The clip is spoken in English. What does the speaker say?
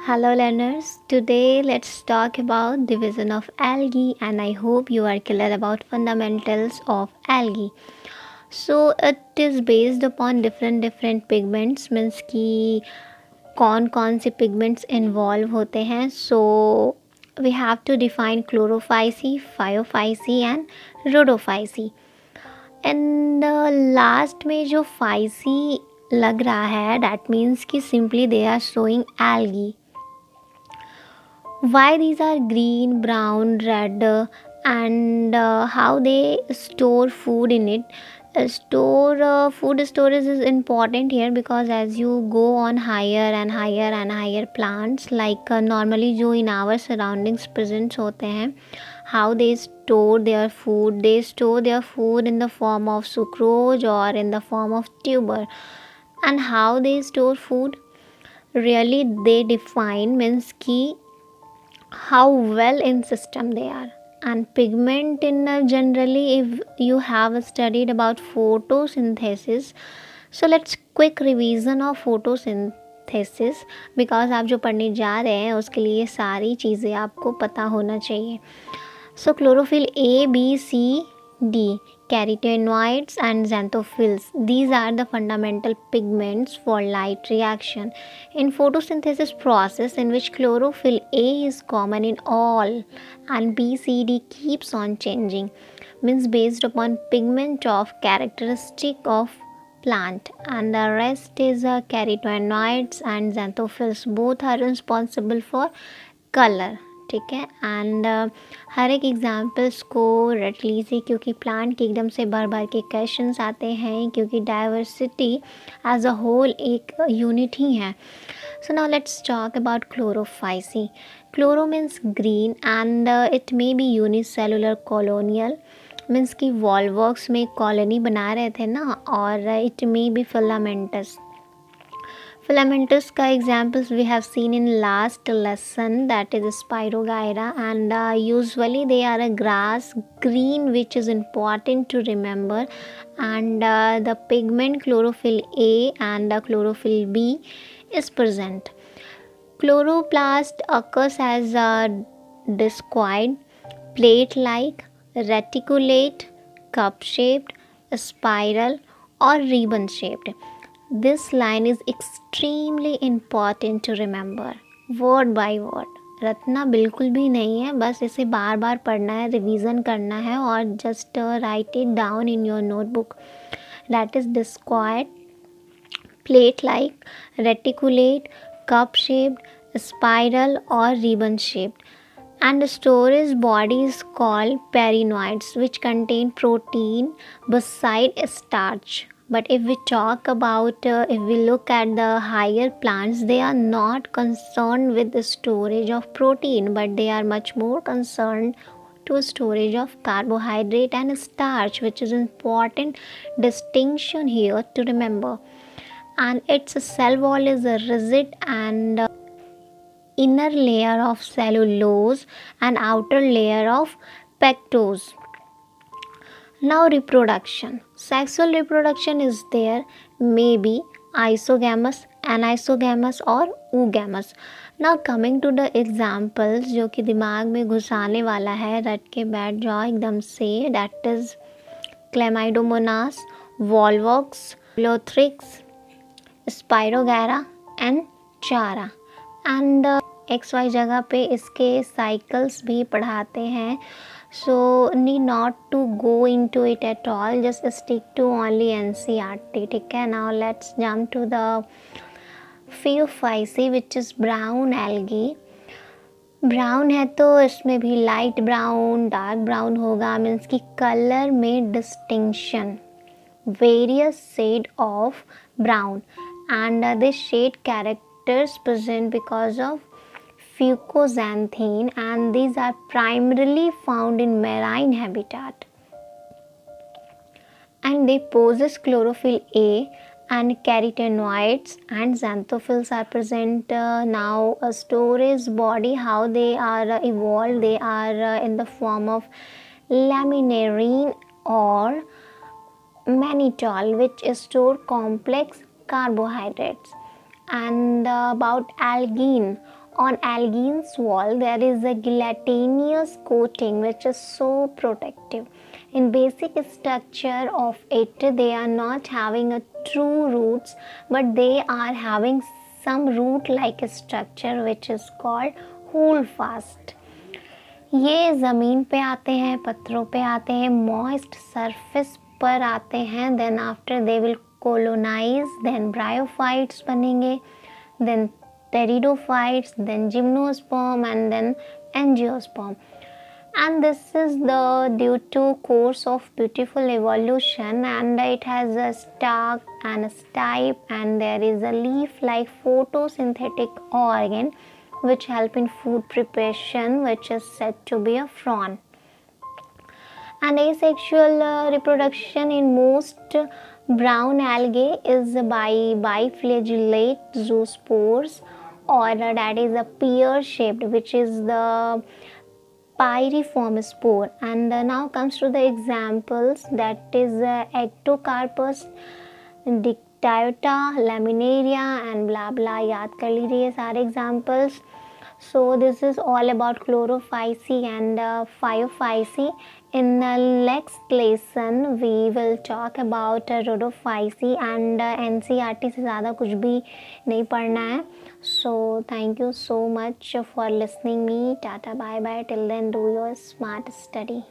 Hello learners, today let's talk about division of algae and I hope you are clear about fundamentals of algae. So it is based upon different pigments means कि कौन से pigments involve होते हैं. So we have to define chlorophyce, phyophyce and rhodophyce. And the last में जो phyce लग रहा है that means कि simply they are showing algae. Why these are green, brown, red, and how they store food in it. Food storage is important here because as you go on higher and higher plants like normally जो in our surroundings present होते हैं, how they store their food. They store their food in the form of sucrose or in the form of tuber. And how they store food, really they define means कि how well in system they are. And pigment in generally if you have studied about photosynthesis, so let's quick revision of photosynthesis because आप जो पढ़ने जा रहे हैं उसके लिए सारी चीज़ें आपको पता होना चाहिए. So chlorophyll A, B, C, D, carotenoids and xanthophylls. These are the fundamental pigments for light reaction. In photosynthesis process in which chlorophyll A is common in all and B, C, D keeps on changing, means based upon pigment of characteristic of plant, and the rest is carotenoids and xanthophylls. Both are responsible for color. ठीक है. And हर एक examples को रट लीजिए क्योंकि plant के एकदम से भर के क्वेश्चंस आते हैं क्योंकि डाइवर्सिटी एज अ होल एक यूनिट ही है. So now let's talk about Chlorophyceae. Chloro means green and it may be unicellular colonial means कि वॉलवर्क्स में कॉलोनी बना रहे थे ना, और it may be filamentous. Filamentous का examples we have seen in last lesson, that is Spirogyra, and usually they are a grass green, which is important to remember. And the pigment chlorophyll A and chlorophyll B is present. Chloroplast occurs as a discoid, plate-like, reticulate, cup-shaped, spiral or ribbon-shaped. This line is extremely important to remember word by word. रटना बिल्कुल भी नहीं है, बस इसे बार बार पढ़ना है, revision करना है और just write it down in your notebook. That is discoid, plate like, reticulate, cup shaped, spiral और ribbon shaped. And the storage body is called perinoids, which contain protein beside starch. But if we talk about, if we look at the higher plants, they are not concerned with the storage of protein, but they are much more concerned to storage of carbohydrate and starch, which is important distinction here to remember. And its cell wall is a rigid and inner layer of cellulose and outer layer of pectose. Now reproduction. Sexual reproduction is there, maybe isogamous, anisogamous or oogamous. Now coming to the examples जो कि दिमाग में घुसाने वाला है, रट के बैठ जाओ एकदम से. That is Chlamydomonas, Volvox, Lothrix, Spirogyra and Chara. And XY जगह पे इसके साइकिल्स भी पढ़ाते हैं. So need not to go into it at all, just stick to only NCERT. ठीक है. Now let's jump to the Phaeophyce, which is brown algae. Brown है तो इसमें भी लाइट ब्राउन, डार्क ब्राउन होगा, मीन्स कि कलर में distinction, various shade of brown. And this shade characters present because of fucoxanthin, and these are primarily found in marine habitat. And they possess chlorophyll A and carotenoids and xanthophylls are present. Now a storage body, how they are evolved, they are in the form of laminarine or mannitol, which store complex carbohydrates. And about algine On algae's wall, there is a gelatinous coating which is so protective. In basic structure of it, they are not having a true roots, but they are having some root-like structure which is called holdfast. ये ज़मीन पे आते हैं, पत्थरों पे आते हैं, moist surface पर आते हैं, then after they will colonise, then bryophytes बनेंगे, then pteridophytes, then gymnosperm, and then angiosperm. And this is the due to course of beautiful evolution, and it has a stalk and a stipe, and there is a leaf-like photosynthetic organ which help in food preparation, which is said to be a frond. And asexual reproduction in most brown algae is by biflagellate zoospores, or that is a pear shaped, which is the pyriform spore. And now comes to the examples, that is ectocarpus, dictyota, laminaria, and blah blah, याद कर लीजिए सारे examples. So this is all about chlorophyceae and phaeophyceae. In the next lesson we will talk about rhodophyceae, and NCERT से ज़्यादा कुछ भी नहीं पढ़ना है. So thank you so much for listening me. Tata, bye bye. Till then, do your smart study.